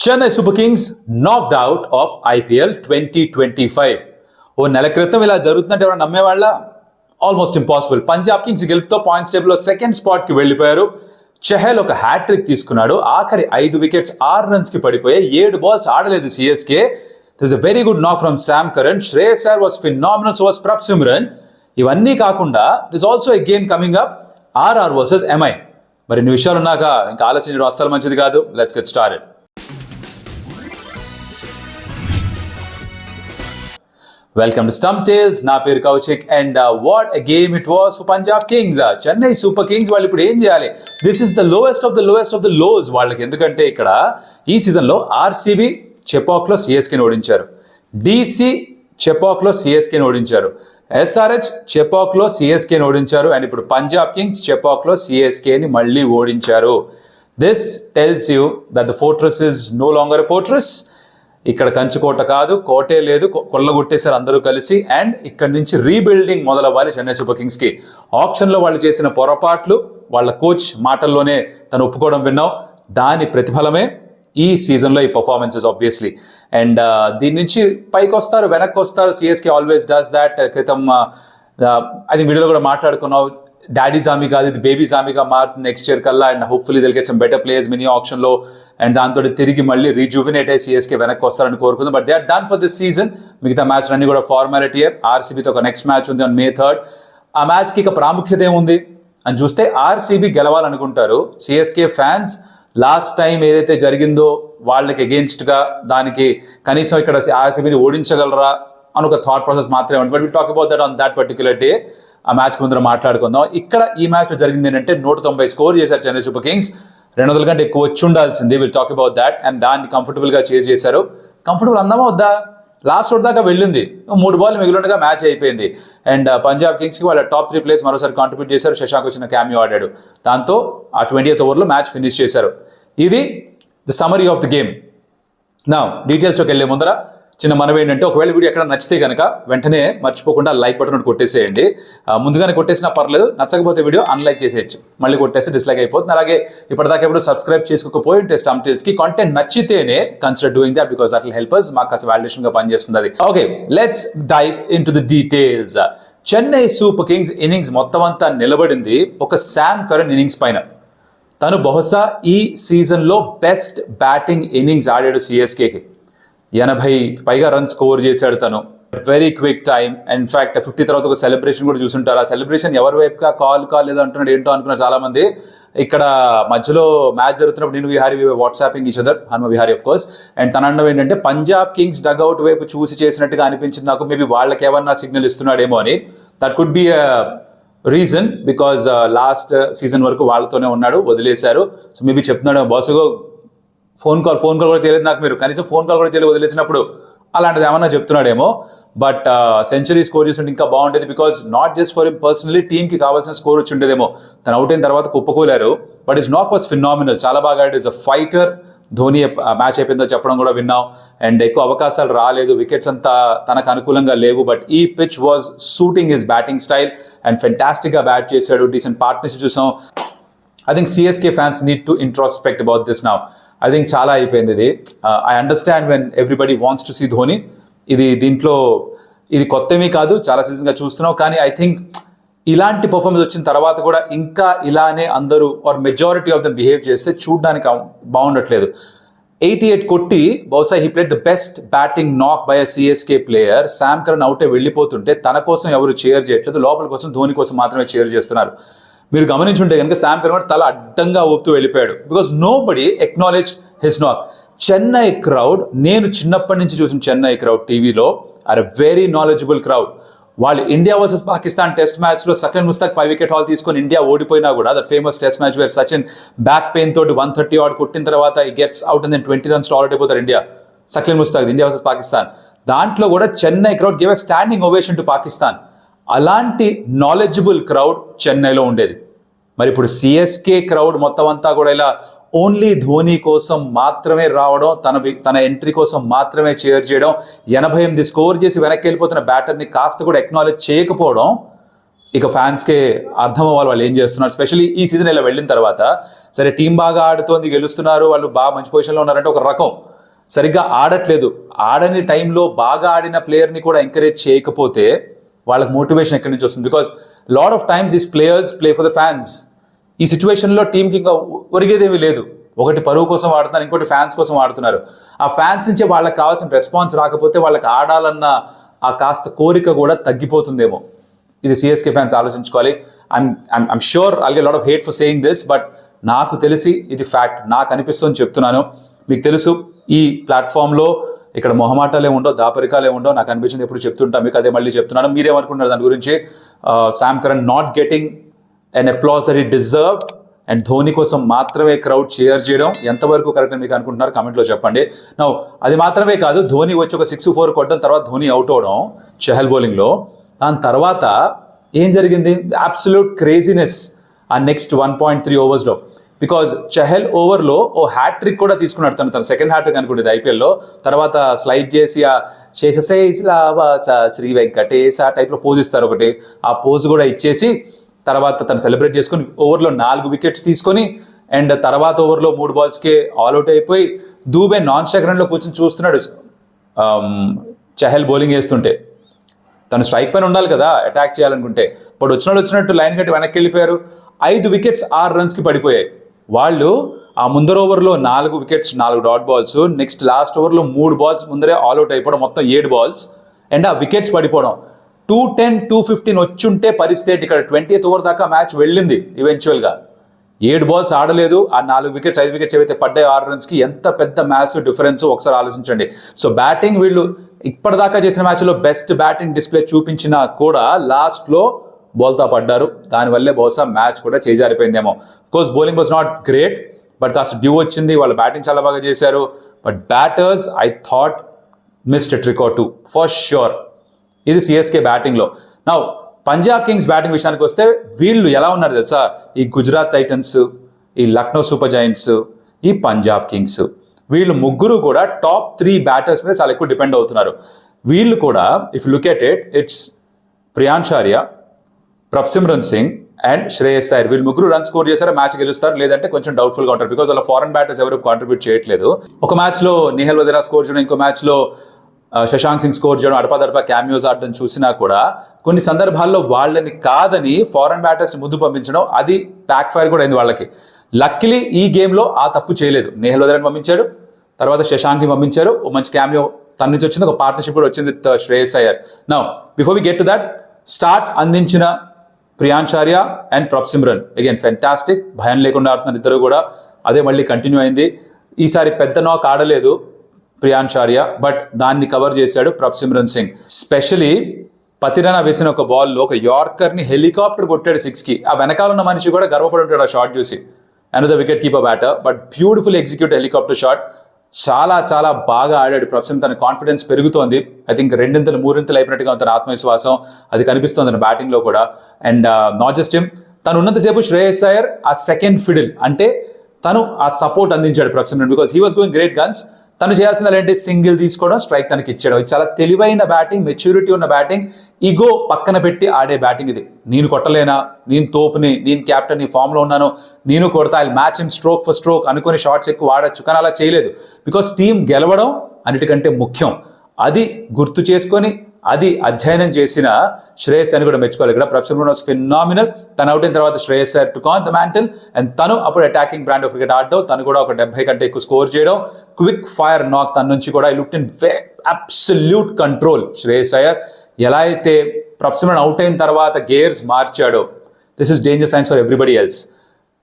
Chennai super kings knocked out of IPL 2025. ఓ నెల క్రితం ఇలా జరుగుతుందంటే ఎవరైనా నమ్మేవాళ్ళ? Almost impossible. పంజాబ్ కింగ్స్ గెలుపుతో పాయింట్స్ టేబుల్లో సెకండ్ స్పాట్కి వెళ్ళిపోయారు. చెహల్ ఒక హ్యాట్రిక్ తీసుకున్నాడు. ఆఖరి 5 వికెట్స్ 6 రన్స్కి పడిపోయాయి. 7 బాల్స్ ఆడలేదు CSK. This a very good knock from Sam Curran. Shreyas Iyer was phenomenal, so was Prabhsimran. ఇవన్నీ కాకుండా this also a game coming up, RR versus MI. మరి ఇన్ని విషయాలు ఉన్నాక ఇంకా ఆలోచించడం అస్సలు మంచిది కాదు. Let's get started. Welcome to stump tales. నా పేరు Kaushik and what a game it was for Punjab kings. Chennai super kings వాళ్ళు ఇప్పుడు ఏం చేయాలి? This is the lowest of the lows వాళ్ళకి. ఎందుకంటే ఇక్కడ ఈ సీజన్లో ఆర్సీబీ చెపాక్లో సిఎస్కేని ఓడించారు, డీసీ చెపాక్లో సిఎస్కేని ఓడించారు, ఎస్ఆర్హెచ్ చెపాక్లో సిఎస్కేని ఓడించారు, అండ్ ఇప్పుడు పంజాబ్ కింగ్స్ చెపాక్లో సిఎస్కేని మళ్ళీ ఓడించారు. This tells you that the fortress is no longer a fortress. ఇక్కడ కంచుకోట కాదు, కోటే లేదు, కొల్లగొట్టేశారు అందరూ కలిసి. అండ్ ఇక్కడ నుంచి రీబిల్డింగ్ మొదలవ్వాలి చెన్నై సూపర్ కింగ్స్కి. ఆప్షన్లో వాళ్ళు చేసిన పొరపాట్లు వాళ్ళ కోచ్ మాటల్లోనే తను ఒప్పుకోవడం విన్నాం. దాని ప్రతిఫలమే ఈ సీజన్లో ఈ పర్ఫార్మెన్సెస్ ఆబ్వియస్లీ. అండ్ దీని నుంచి పైకి వస్తారు, వెనక్కి వస్తారు. CSK always does that. క్రితం అది వీడియోలో కూడా మాట్లాడుకున్నావు, డాడీ జామీ కాదు ఇది బేబీ జామీగా మారుతుంది నెక్స్ట్ ఇయర్ కల్లా. And hopefully they'll get some better players mini ఆప్షన్లో. అండ్ దాంతో తిరిగి మళ్ళీ రీజువినేట్ అయ్యి సిఎస్కే వెనక్కి వస్తారని కోరుకుందాం. But they are done for this season. మిగతా మ్యాచ్ అన్ని కూడా ఫార్మాలిటీ. ఆర్సీబీతో ఒక నెక్స్ట్ మ్యాచ్ ఉంది ఆన్ May 3rd. ఆ మ్యాచ్కి ఇక ప్రాముఖ్యత ఏముంది అని చూస్తే ఆర్సీబీ గెలవాలనుకుంటారు. సిఎస్కే ఫ్యాన్స్ లాస్ట్ టైం ఏదైతే జరిగిందో వాళ్ళకి అగేన్స్ట్గా దానికి కనీసం ఇక్కడ ఆర్సీబీని ఓడించగలరా అని ఒక థాట్ ప్రాసెస్ మాత్రమే ఉంటుంది. But will talk about that on that particular day. ఆ మ్యాచ్ ముందర మాట్లాడుకుందాం. ఇక్కడ ఈ మ్యాచ్లో జరిగింది ఏంటంటే 190 స్కోర్ చేశారు చెన్నై సూపర్ కింగ్స్. 200 కంటే ఎక్కువ వచ్చి ఉండాల్సింది. Will talk about that. And దాన్ని కంఫర్టబుల్గా చేజ్ చేశారు. కంఫర్టబుల్ అందామా వద్దా? లాస్ట్ ఓవర్ దాకా వెళ్ళింది, 3 బాల్ మిగిలినట్టుగా మ్యాచ్ అయిపోయింది. అండ్ పంజాబ్ కింగ్స్కి వాళ్ళ టాప్ 3 ప్లేయర్స్ మరోసారి కాంట్రిబ్యూట్ చేశారు. శశాంక్ వచ్చిన క్యామియో ఆడాడు. దాంతో ఆ 20th ఓవర్లో మ్యాచ్ ఫినిష్ చేశారు. ఇది the summary of the game. నా డీటెయిల్స్లోకి వెళ్ళే ముందర చిన్న మనవి ఏంటంటే, ఒకవేళ వీడియో ఎక్కడ నచ్చితే కనుక వెంటనే మర్చిపోకుండా లైక్ బటన్ కొట్టేసేయండి. ముందుగానే కొట్టేసినా పర్లేదు, నచ్చకపోతే వీడియో అన్లైక్ చేసేయచ్చు, మళ్ళీ కొట్టేసి డిస్లైక్ అయిపోతుంది. అలాగే ఇప్పటిదాకా ఎప్పుడు సబ్స్క్రైబ్ చేసుకోకపోయి ఉంటే స్టంప్ టేల్స్కి కంటెంట్ నచ్చితేనే consider doing that, because that will help us. మాకు కాస్త వాలిడేషన్గా పనిచేస్తుంది అది. Okay, let's dive in to the details. Chennai super kings innings మొత్తం అంతా నిలబడింది ఒక శామ్ కరణ్ ఇన్నింగ్స్ పైన. తను బహుశా ఈ సీజన్లో బెస్ట్ బ్యాటింగ్ ఇన్నింగ్స్ ఆడాడు సిఎస్కేకి. 80 పైగా రన్ స్కోర్ చేశాడు తను. Very quick time. ఇన్ఫాక్ట్ 50 తర్వాత ఒక సెలబ్రేషన్ కూడా చూసుంటారు. ఆ సెలబ్రేషన్ ఎవరి వైపుగా కాల్ ఏదో అంటున్నాడు ఏంటో అనుకున్నారు చాలా మంది. ఇక్కడ మధ్యలో మ్యాచ్ జరుగుతున్నప్పుడు నేను Vihari whatsapping each other, Hanuma Vihari of course. And తన అనడం ఏంటంటే పంజాబ్ కింగ్స్ డగ్అవుట్ వైపు చూసి చేసినట్టుగా అనిపించింది నాకు. మేబీ వాళ్ళకి ఏమన్నా సిగ్నల్ ఇస్తున్నాడేమో అని. That could be reason, because last season వరకు వాళ్ళతోనే ఉన్నాడు, వదిలేశారు. సో మేబీ చెప్తున్నాడు బాసుగో ఫోన్ కాల్ కూడా చేయలేదు నాకు, మీరు కనీసం ఫోన్ కాల్ కూడా చేయలేదు వదిలేసినప్పుడు, అలాంటిది ఏమన్నా చెప్తున్నాడేమో. బట్ సెంచరీ స్కోర్ చేస్తుంటే ఇంకా బాగుండేది, because not just for him personally, టీమ్కి కావాల్సిన స్కోర్ వచ్చి ఉండేదేమో. తను అవుట్ అయిన తర్వాత కుప్పకూలారు. బట్ ఇస్ నాక్ వాస్ ఫినామినల్, చాలా బాగా ఆడాడు. Is a fighter. Dhoni match అయిపోయిందో చెప్పడం కూడా విన్నాం. అండ్ ఎక్కువ అవకాశాలు రాలేదు, వికెట్స్ అంతా తనకు అనుకూలంగా లేవు. బట్ ఈ pitch was suiting his batting style and ఫెంటాస్టిక్గా బ్యాట్ చేశాడు. డీసెంట్ పార్ట్నర్షిప్ చూసాం. I think CSK fans need to introspect about this now. I think చాలా అయిపోయింది ఇది. I understand when everybody wants to see Dhoni. దీంట్లో ఇది కొత్తమీ కాదు, చాలా సీజన్గా చూస్తున్నాం. కానీ ఐ థింక్ ఇలాంటి పర్ఫార్మెన్స్ వచ్చిన తర్వాత కూడా ఇంకా ఇలానే అందరూ or majority of them behave చేస్తే చూడడానికి బాగుండట్లేదు. 88 కొట్టి బహుశా he played the best batting knock by a CSK player. Sam Curran అవుటే వెళ్ళిపోతుంటే తన కోసం ఎవరు చేర్ చేయట్లేదు, లోపల కోసం ధోని కోసం మాత్రమే చేర్ చేస్తున్నారు. మీరు గమనించుంటే కనుక శామ్ కరణ్ తల అడ్డంగా ఊపుతూ వెళ్ళిపోయాడు, because nobody acknowledge his knock. Chennai crowd, నేను చిన్నప్పటి నుంచి చూసిన చెన్నై క్రౌడ్ టీవీలో are a very knowledgeable crowd. వాళ్ళు ఇండియా వర్సెస్ పాకిస్తాన్ టెస్ట్ మ్యాచ్లో సచిన్ ముస్తాక్ 5 వికెట్ హాల్ తీసుకొని ఇండియా ఓడిపోయినా కూడా, that famous test match where Sachin back pain తోటి 130 ఆడ్ కొట్టిన తర్వాత he gets out and 20 runs already అయిపోతారు India. Sachin Mushtaq India versus Pakistan, దాంట్లో కూడా Chennai crowd give a standing ovation to Pakistan. అలాంటి నాలెడ్జబుల్ క్రౌడ్ చెన్నైలో ఉండేది. మరి ఇప్పుడు సిఎస్కే క్రౌడ్ మొత్తం అంతా కూడా ఇలా ఓన్లీ ధోని కోసం మాత్రమే రావడం, తన ఎంట్రీ కోసం మాత్రమే చేర్ చేయడం, 88 స్కోర్ చేసి వెనక్కి వెళ్ళిపోతున్న బ్యాటర్ని కాస్త కూడా ఎక్నాలెడ్జ్ చేయకపోవడం, ఇక ఫ్యాన్స్కే అర్థం అవ్వాలి వాళ్ళు ఏం చేస్తున్నారు. స్పెషల్లీ ఈ సీజన్ ఇలా వెళ్ళిన తర్వాత, సరే టీం బాగా ఆడుతోంది, గెలుస్తున్నారు, వాళ్ళు బాగా మంచి పొజిషన్లో ఉన్నారంటే ఒక రకం. సరిగ్గా ఆడట్లేదు. ఆడని టైంలో బాగా ఆడిన ప్లేయర్ని కూడా ఎంకరేజ్ చేయకపోతే వాళ్ళకి మోటివేషన్ ఎక్కడి నుంచి వస్తుంది? Because lot of times these players play for the fans. ఈ సిచ్యువేషన్లో టీంకి ఇంకా ఒరిగేదేమీ లేదు. ఒకటి పరువు కోసం ఆడుతున్నారు, ఇంకోటి ఫ్యాన్స్ కోసం ఆడుతున్నారు. ఆ ఫ్యాన్స్ నుంచి వాళ్ళకి కావాల్సిన రెస్పాన్స్ రాకపోతే వాళ్ళకి ఆడాలన్న ఆ కాస్త కోరిక కూడా తగ్గిపోతుందేమో. ఇది సిఎస్కే ఫ్యాన్స్ ఆలోచించుకోవాలి. I'm sure I'll get lot of hate for saying this, but నాకు తెలిసి ఇది ఫ్యాక్ట్. నాకు అనిపిస్తుంది చెప్తున్నాను. మీకు తెలుసు ఈ ప్లాట్ఫామ్లో ఇక్కడ మొహమాటాలే ఉండవు, దాపరికాలే ఉండవు. నాకు అనిపించింది ఎప్పుడు చెప్తుంటాను, మీకు అదే మళ్ళీ చెప్తున్నాను. మీరేమనుకుంటున్నారు దాని గురించి? Sam Curran not getting an applause that he deserved and Dhoni కోసం మాత్రమే క్రౌడ్ షేర్ చేయడం ఎంతవరకు కరెక్ట్ అని మీకు అనుకుంటున్నారు? కామెంట్లో చెప్పండి. నౌ అది మాత్రమే కాదు, ధోని వచ్చి ఒక 6-4 కొట్టడం తర్వాత ధోని అవుట్ అవడం చహల్ బౌలింగ్లో. దాని తర్వాత ఏం జరిగింది? అబ్సల్యూట్ క్రేజీనెస్ ఆ నెక్స్ట్ 1.3 ఓవర్స్లో. బికాజ్ చహల్ ఓవర్లో ఓ హ్యాట్రిక్ కూడా తీసుకున్నాడు. తన సెకండ్ హ్యాట్రిక్ అనుకుంటుంది ఐపీఎల్లో. తర్వాత స్లైడ్ చేసి ఆ శేషశైలావాస శ్రీ వెంకటేశ టైప్లో పోజ్ ఇస్తారు ఒకటి. ఆ పోజ్ కూడా ఇచ్చేసి తర్వాత తను సెలబ్రేట్ చేసుకుని ఓవర్లో 4 వికెట్స్ తీసుకొని అండ్ తర్వాత ఓవర్లో 3 బాల్స్కే ఆల్అౌట్ అయిపోయి దూబే నాన్ స్ట్రైక్ రన్లో కూర్చొని చూస్తున్నాడు చహల్ బౌలింగ్ వేస్తుంటే. తను స్ట్రైక్ పైన ఉండాలి కదా అటాక్ చేయాలనుకుంటే. బట్ వచ్చినట్టు లైన్ కట్టి వెనక్కి వెళ్ళిపోయారు. 5 వికెట్స్ 6 రన్స్కి పడిపోయాయి. వాళ్ళు ఆ ముందర ఓవర్లో 4 wickets 4 dot balls, next last ఓవర్లో 3 బాల్స్ ముందరే ఆల్అౌట్ అయిపోవడం, మొత్తం 7 బాల్స్ అండ్ ఆ వికెట్స్ పడిపోవడం. 210, 215 వచ్చుంటే పరిస్థితి ఇక్కడ 20th ఓవర్ దాకా మ్యాచ్ వెళ్ళింది. ఈవెన్చువల్గా 7 బాల్స్ ఆడలేదు. ఆ 4 వికెట్స్ 5 వికెట్స్ ఏవైతే పడ్డాయి 6 రన్స్కి, ఎంత పెద్ద మ్యాచ్ డిఫరెన్స్ ఒకసారి ఆలోచించండి. సో బ్యాటింగ్ వీళ్ళు ఇప్పటిదాకా చేసిన మ్యాచ్లో బెస్ట్ బ్యాటింగ్ డిస్ప్లే చూపించినా కూడా లాస్ట్లో బౌల్తా పడ్డారు. దానివల్లే బహుశా మ్యాచ్ కూడా చేజారిపోయిందేమో. Course bowling was not great, but కాస్త డ్యూ వచ్చింది. వాళ్ళ బ్యాటింగ్ చాలా బాగా చేశారు. But batters I thought missed a trick or two for sure. ఇది సిఎస్కే బ్యాటింగ్లో. నౌ పంజాబ్ కింగ్స్ బ్యాటింగ్ విషయానికి వస్తే వీళ్ళు ఎలా ఉన్నారు తెలుసా? ఈ గుజరాత్ టైటన్స్, ఈ లక్నో సూపర్ జైంట్స్, ఈ పంజాబ్ కింగ్స్, వీళ్ళు ముగ్గురు కూడా టాప్ 3 బ్యాటర్స్ మీద చాలా ఎక్కువ డిపెండ్ అవుతున్నారు. వీళ్ళు కూడా if look at it, it's Priyansh Arya, Prabhsimran Singh and Shreyas Iyer. వీళ్ళు ముగ్గురు రన్ స్కోర్ చేశారా మ్యాచ్ గెలుస్తారు, లేదంటే కొంచెం డౌట్ఫుల్గా ఉంటారు. బికాజ్ వాళ్ళ ఫారెన్ బ్యాటర్స్ ఎవరు కాంట్రిబ్యూట్ చేయట్లేదు. ఒక మ్యాచ్లో నిహల్ వదేరా స్కోర్ చేయడం, ఇంకో మ్యాచ్లో శశాంక్ సింగ్ స్కోర్ చేయడం, అడపాదడపా క్యామియోస్ ఆడడం చూసినా కూడా కొన్ని సందర్భాల్లో వాళ్ళని కాదని ఫారెన్ బ్యాటర్స్ని ముందు పంపించడం, అది బ్యాక్ ఫైర్ కూడా అయింది వాళ్ళకి. లక్కీలీ ఈ గేమ్లో ఆ తప్పు చేయలేదు. నిహల్ వదేరాని పంపించాడు, తర్వాత శశాంక్ని పంపించారు. ఓ మంచి క్యామియో తన నుంచి వచ్చింది, ఒక పార్ట్నర్షిప్ కూడా వచ్చింది with Shreyas Iyer. Now before we get to that, start అందించిన Priyansh Arya and Prabhsimran again fantastic, భయం లేకుండా ఆడుతున్నారు ఇద్దరు కూడా. అదే మళ్ళీ కంటిన్యూ అయింది. ఈసారి పెద్ద నాక్ ఆడలేదు ప్రియాంచార్య, బట్ దాన్ని కవర్ చేశాడు ప్రభ్సిమ్రన్ సింగ్. స్పెషలీ పతిరణ వేసిన ఒక బాల్లో ఒక యార్కర్ని హెలికాప్టర్ కొట్టాడు 6కి. ఆ వెనకాల ఉన్న మనిషి కూడా గర్వపడి ఉంటాడు ఆ షాట్ చూసి. Another wicket keeper batter, but beautiful execute helicopter shot. చాలా చాలా బాగా ఆడాడు ప్రభ్సిమ్. తన కాన్ఫిడెన్స్ పెరుగుతోంది. ఐ థింక్ 2 3 అయిపోయినట్టుగా తన ఆత్మవిశ్వాసం అది కనిపిస్తుంది తన బ్యాటింగ్లో కూడా. అండ్ నాట్ జస్ట్ హిమ్, తను ఉన్నంతసేపు శ్రేయస్ అయ్యర్ ఆ సెకండ్ ఫిడిల్, అంటే తను ఆ సపోర్ట్ అందించాడు Prabhsimran, because he was going great guns. తను చేయాల్సింది ఏంటి? సింగిల్ తీసుకోవడం, స్ట్రైక్ తనకి ఇచ్చేయడం. ఇది చాలా తెలివైన బ్యాటింగ్, మెచ్యూరిటీ ఉన్న బ్యాటింగ్, ఈగో పక్కన పెట్టి ఆడే బ్యాటింగ్ ఇది. నేను కొట్టలేనా, నేను తోపుని, నేను క్యాప్టెన్, నీ ఫామ్లో ఉన్నాను, నేను కొడతా, I match him stroke for stroke అనుకుని షాట్స్ ఎక్కువ ఆడచ్చు. కానీ అలా చేయలేదు. బికాస్ టీం గెలవడం అన్నిటికంటే ముఖ్యం. అది గుర్తు చేసుకొని అది అధ్యయనం చేసిన శ్రేయస్ అని కూడా మెచ్చుకోవాలి. ఇక్కడ ప్రభ్సిమ్రన్ వాస్ ఫినామినల్. తను అవుట్ అయిన తర్వాత శ్రేయస్ అయ్యర్ టుక్ ఆన్ ద మ్యాంటిల్ అండ్ తను అప్పుడు అటాకింగ్ బ్రాండ్ ఆఫ్ క్రికెట్ ఆడడం, తను కూడా ఒక 70 కంటే ఎక్కువ స్కోర్ చేయడం, క్విక్ ఫైర్ నాక్ తన నుంచి కూడా. I looked in absolute control Shreyas Iyer. ఎలా అయితే ప్రభ్సిమ్రన్ అవుట్ అయిన తర్వాత గేర్స్ మార్చాడో, this is danger signs for everybody else.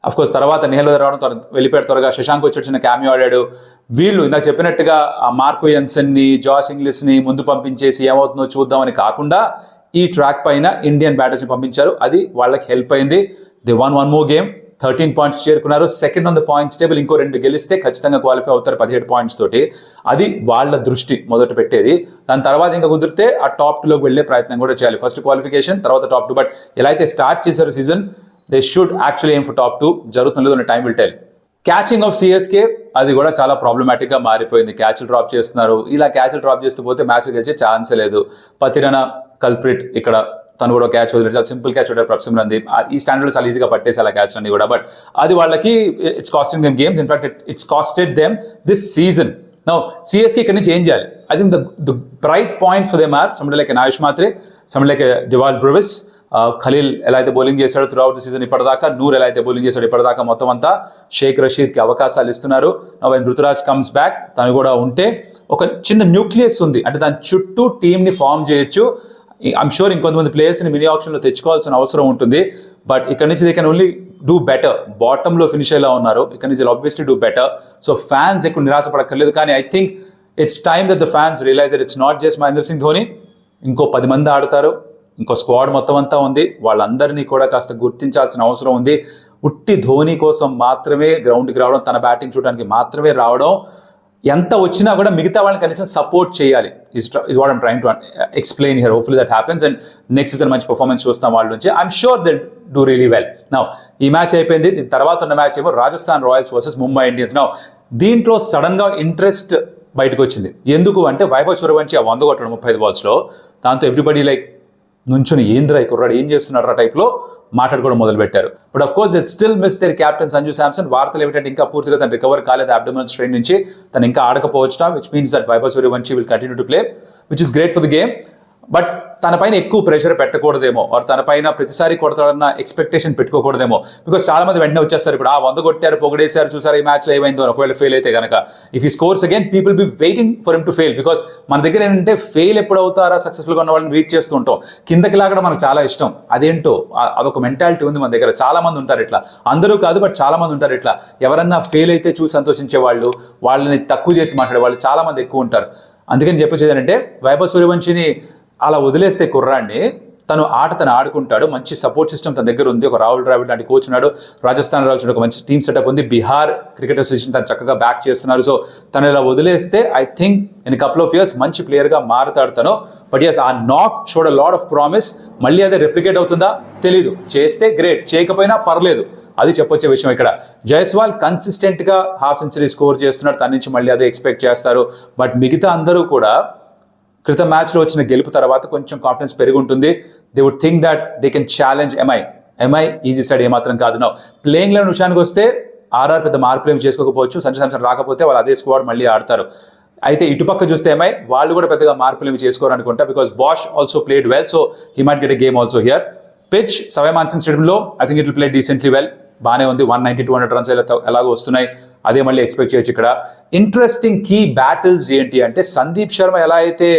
Of course తర్వాత నిహల్ వదేరా రావడం, వెళ్ళిపోయాడు త్వరగా. శశాంక్ వచ్చి వచ్చిన క్యామియో ఆడాడు. వీళ్ళు ఇందాక చెప్పినట్టుగా ఆ మార్కో యన్సన్ని, జాష్ ఇంగ్లిష్ని ముందు పంపించేసి ఏమవుతుందో చూద్దామని కాకుండా ఈ ట్రాక్ పైన ఇండియన్ బ్యాటర్స్ని పంపించారు. అది వాళ్ళకి హెల్ప్ అయింది. They one more game, 13 points చేరుకున్నారు. Second on the points table. ఇంకో 2 గెలిస్తే ఖచ్చితంగా క్వాలిఫై అవుతారు 17 పాయింట్స్ తోటి. అది వాళ్ళ దృష్టి మొదట పెట్టేది. దాని తర్వాత ఇంకా కుదిరితే ఆ టాప్ 2లోకి వెళ్ళే ప్రయత్నం కూడా చేయాలి. ఫస్ట్ క్వాలిఫికేషన్, తర్వాత టాప్ 2. బట్ ఎలా అయితే స్టార్ట్ చేశారు season, they should actually aim for top 2. జరుగుతుందో time will tell. Catching of CSK అది కూడా చాలా ప్రాబ్లమాటిక్గా మారిపోయింది. క్యాచ్లు డ్రాప్ చేస్తున్నారు. ఇలా క్యాచ్లు డ్రాప్ చేస్తూ పోతే మ్యాచ్ గెలిచే ఛాన్సే లేదు. పతిరణ కల్ప్రిట్ ఇక్కడ, తను కూడా క్యాచ్ వదిలేదు. చాలా సింపుల్ క్యాచ్ వదిలేదు ప్రభ్సిమ్రన్. ఈ స్టాండర్డ్లో చాలా ఈజీగా పట్టేసి అలా క్యాచ్లన్నీ కూడా. బట్ అది వాళ్ళకి it's costing them games. In fact it's costed them this season. Now CSK ఇక్కడి నుంచి ఏం చేయాలి? I think the bright points for them are somebody like Ayush Mhatre, somebody like Dewald Brevis, Khaleel ఎలా అయితే బౌలింగ్ చేశాడో త్రూ అవుట్ ద సీజన్ ఇప్పటిదాకా, నూర్ ఎలా అయితే బౌలింగ్ చేశాడో ఇప్పటిదాకా, మొత్తం అంతా షేక్ రషీద్కి అవకాశాలు ఇస్తున్నారు. రుతురాజ్ కమ్స్ బ్యాక్, తను కూడా ఉంటే ఒక చిన్న న్యూక్లియస్ ఉంది, అంటే దాని చుట్టూ టీంని ఫామ్ చేయొచ్చు. ఐఎమ్ షూర్ ఇంకొంతమంది ప్లేయర్స్ని మినీ ఆప్షన్లో తెచ్చుకోవాల్సిన అవసరం ఉంటుంది. బట్ ఇక్కడ నుంచి they can only do better. బాటంలో ఫినిష్ అయ్యేలా ఉన్నారు, ఇక్కడ నుంచి obviously do better. So fans ఎక్కువ నిరాశపడక్కర్లేదు. కానీ I think it's time that the fans realise that it's not just Mahendra Singh Dhoni. ఇంకో 10 మంది ఆడతారు, ఇంకో స్క్వాడ్ మొత్తం అంతా ఉంది. వాళ్ళందరినీ కూడా కాస్త గుర్తించాల్సిన అవసరం ఉంది. ఉట్టి ధోని కోసం మాత్రమే గ్రౌండ్కి రావడం, తన బ్యాటింగ్ చూడడానికి మాత్రమే రావడం, ఎంత వచ్చినా కూడా మిగతా వాళ్ళని కనీసం సపోర్ట్ చేయాలి. Is what I'm trying to explain here. Hopefully that happens and next season మంచి పర్ఫార్మెన్స్ చూస్తాం వాళ్ళ నుంచి. I'm sure they'll do really well. Now ఈ మ్యాచ్ అయిపోయింది. దీని తర్వాత ఉన్న మ్యాచ్ ఏమో Rajasthan royals versus Mumbai Indians. Now దీంట్లో సడన్గా ఇంట్రెస్ట్ బయటకు వచ్చింది. ఎందుకు అంటే వైభవ్ సూర్యవంశి ఆ 100 కొట్టడం 35 బాల్స్లో, దాంతో ఎవ్రీబడి లైక్ నుంచుని ఏంద్రా కుర్రాడు ఏం చేస్తున్నారా టైప్లో మాట్లాడుకోవడం మొదలుపెట్టారు. But of course they still miss their captain Sanju Samson. వార్తలు ఏమిటంటే ఇంకా పూర్తిగా తను రికవర్ కాలేదు అబ్డోమినల్ స్ట్రెయిన్ నుంచి, తను ఇంకా ఆడకపోవచ్చు, which means that Vaibhav Suryavanshi will continue to play, which is great for the game. But తన పైన ఎక్కువ ప్రెషర్ పెట్టకూడదేమో, ఆర్ తన పైన ప్రతిసారి కొడతాడన్న ఎక్స్పెక్టేషన్ పెట్టుకోకూడదేమో. బికాస్ చాలా మంది వెంటనే వచ్చేస్తారు, ఇప్పుడు 100 కొట్టారు, పొగడేశారు, చూసారు ఈ మ్యాచ్లో ఏమైందో. ఒకవేళ ఫెయిల్ అయితే కనుక ఇఫ్ ఈ scores again people be waiting for him to fail. Because మన దగ్గర ఏంటంటే ఫెయిల్ ఎప్పుడు అవుతారా సక్సెస్ఫుల్గా ఉన్న వాళ్ళని వెయిట్ చేస్తూ ఉంటాం. కిందకి లాగడం మనకు చాలా ఇష్టం. అదేంటో అదొక మెంటాలిటీ ఉంది మన దగ్గర. చాలా మంది ఉంటారు ఇట్లా, అందరూ కాదు బట్ చాలా మంది ఉంటారు ఇట్లా. ఎవరన్నా ఫెయిల్ అయితే చూసి సంతోషించే వాళ్ళు, వాళ్ళని తక్కువ చేసి మాట్లాడే వాళ్ళు చాలా మంది ఎక్కువ ఉంటారు. అందుకని చెప్పేసి ఏంటంటే వైభవ్ సూర్యవంశిని అలా వదిలేస్తే కుర్రాన్ని తను ఆడుకుంటాడు. మంచి సపోర్ట్ సిస్టమ్ తన దగ్గర ఉంది. ఒక రాహుల్ ద్రావిడ్ లాంటి కోచ్ ఉన్నాడు. రాజస్థాన్ రాయల్స్ ఒక మంచి టీమ్ సెటప్ ఉంది. బీహార్ క్రికెట్ అసోసియేషన్ తను చక్కగా బ్యాక్ చేస్తున్నారు. సో తను ఇలా వదిలేస్తే I think in couple of years మంచి ప్లేయర్గా మారుతాడు తను. బట్ ఎస్ ఆ నాక్ showed a lot of promise. మళ్ళీ అదే రెప్లికేట్ అవుతుందా తెలీదు. చేస్తే గ్రేట్, చేయకపోయినా పర్లేదు, అది చెప్పొచ్చే విషయం ఇక్కడ. జైస్వాల్ కన్సిస్టెంట్గా హాఫ్ సెంచరీ స్కోర్ చేస్తున్నాడు, తన నుంచి మళ్ళీ అదే ఎక్స్పెక్ట్ చేస్తారు. బట్ మిగతా అందరూ కూడా క్రితం మ్యాచ్లో వచ్చిన గెలుపు తర్వాత కొంచెం కాన్ఫిడెన్స్ పెరిగి ఉంటుంది. They would think that they can challenge MI easy side ఏమాత్రం కాదు. నో ప్లేయింగ్ లెవెన్ విషయానికి వస్తే ఆర్ఆర్ పెద్ద మార్పులు ఏమి చేసుకోకపోవచ్చు. సంజు శాంసన్ రాకపోతే వాళ్ళు అదే స్క్వాడ్ మళ్ళీ ఆడతారు. అయితే ఇటుపక్క చూస్తే వాళ్ళు కూడా పెద్దగా మార్పులు ఏమి చేసుకోవాలనుకుంటా. Because Bosch also played well, so he might get a game also here. Pitch Sawai Mansingh స్టేడియంలో I think it will play decently well. బాగానే ఉంది. 190-200 రన్స్ ఎలాగో వస్తున్నాయి, అదే మళ్ళీ ఎక్స్పెక్ట్ చేయొచ్చు ఇక్కడ. ఇంట్రెస్టింగ్ కీ బ్యాటిల్స్ ఏంటి అంటే సందీప్ శర్మ ఎలా అయితే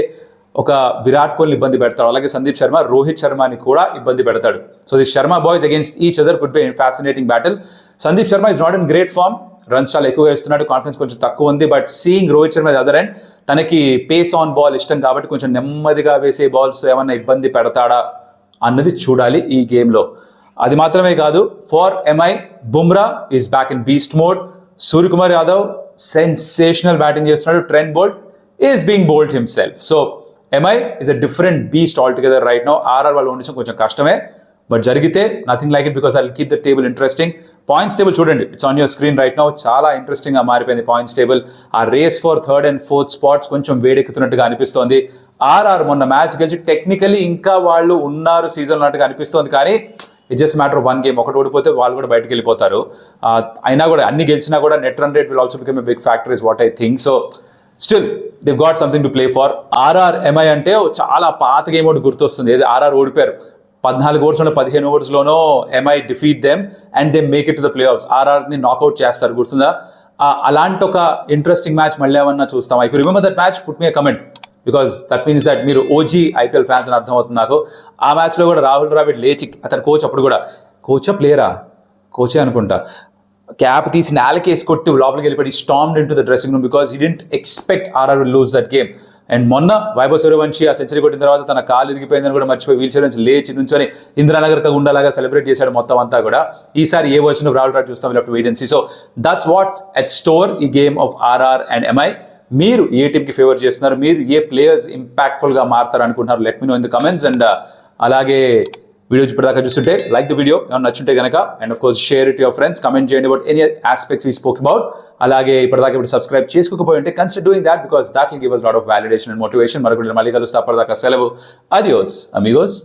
ఒక విరాట్ కోహ్లీ ఇబ్బంది పెడతాడు, అలాగే సందీప్ శర్మ రోహిత్ శర్మని కూడా ఇబ్బంది పెడతాడు. So the Sharma boys against each other could be fascinating battle. Sandeep Sharma is not in great form, runs చాలా ఎక్కువగా ఇస్తున్నాడు, కాన్ఫిడెన్స్ కొంచెం తక్కువ ఉంది. But seeing Rohit Sharma other and తనకి పేస్ ఆన్ బాల్ ఇష్టం కాబట్టి కొంచెం నెమ్మదిగా వేసే బాల్స్ ఏమన్నా ఇబ్బంది పెడతాడా అన్నది చూడాలి ఈ గేమ్లో. అది మాత్రమే కాదు, for MI Bumrah is back in beast mode. Suryakumar Yadav sensational batting చేస్తున్నాడు. Trent Boult is being bold himself. So MI is a different beast all together right now. RR వాళ్ళు ఉండడం కొంచెం కష్టమే, బట్ జరిగితే nothing like it because I will keep the table interesting. Points table చూడండి, it's on your screen right now. చాలా ఇంట్రెస్టింగ్గా మారిపోయింది points table. ఆ race for 3rd and 4th spots కొంచెం వేడెక్కుతున్నట్టుగా అనిపిస్తోంది. ఆర్ఆర్ మొన్న మ్యాచ్ గెలిచి టెక్నికలీ ఇంకా వాళ్ళు ఉన్నారు సీజన్ ఉన్నట్టుగా అనిపిస్తోంది. కానీ it just matter of 1 game. ఒకటి ఓడిపోతే వాళ్ళు కూడా బయటకు వెళ్ళిపోతారు. అయినా కూడా అన్ని గెలిచినా కూడా net run rate will also become a big factor is what I think. So still they got something to play for. RR MI అంటే చాలా పాత గేమ్ ఒకటి గుర్తొస్తుంది. ఏది ఆర్ఆర్ ఓడిపోయారు 14 ఓవర్స్లో 15 ఓవర్స్లోనో MI defeat them and they make it to the play offs. ఆర్ఆర్ని నాకౌట్ చేస్తారు, గుర్తుందా? అలాంటి ఒక ఇంట్రెస్టింగ్ మ్యాచ్ మళ్ళీ ఏమన్నా చూస్తాం. If you remember that match put me a comment, because that means that మీరు ఓజీ ఐపీఎల్ ఫ్యాన్స్ అని అర్థమవుతుంది నాకు. ఆ మ్యాచ్లో కూడా రాహుల్ ద్రావిడ్ లేచి, అతని కోచ్ అప్పుడు కూడా కోచా ప్లేయరా కోచే అనుకుంటా, క్యాప్ తీసి నేలకేసి కొట్టి లోపలికి వెళ్ళిపోయి stormed in to the dressing room because he didn't expect RR will lose that game. And మొన్న వైభవ్ సూర్యవంశి ఆ సెంచరీ కొట్టిన తర్వాత తన కాలు ఇరిగిపోయిందని కూడా మర్చిపోయి వీల్ చైర్ నుంచి లేచి నుంచొని ఇందిరానగర్ గుండాలాగా సెలబ్రేట్ చేశాడు మొత్తం అంతా కూడా. ఈసారి ఏ వర్షన్ రాహుల్ ద్రావిడ్ చూస్తాం, left wait and see. So that's what at store ఈ game of RR and MI. మీరు ఏ టీమ్కి ఫేవర్ చేస్తున్నారు, మీరు ఏ ప్లేయర్స్ ఇంపాక్ట్ఫుల్గా మారుతారు అనుకుంటున్నారు, let me know in the comments. And అలాగే వీడియో ఇప్పటిదాకా చూస్తుంటే లైక్ ద వీడియో, ఏమైనా నచ్చుంటే కనుక, and of course share it your friends, comment చేయండి about any aspects we spoke about. అలాగే ఇప్పుడు సబ్స్క్రైబ్ చేసుకోకపోయి ఉంటే consider doing that because that will give us lot of validation and motivation. మరొకటి మళ్ళీ కలుస్తా, అప్పటిదాకా సెలవు. Adios Amigos.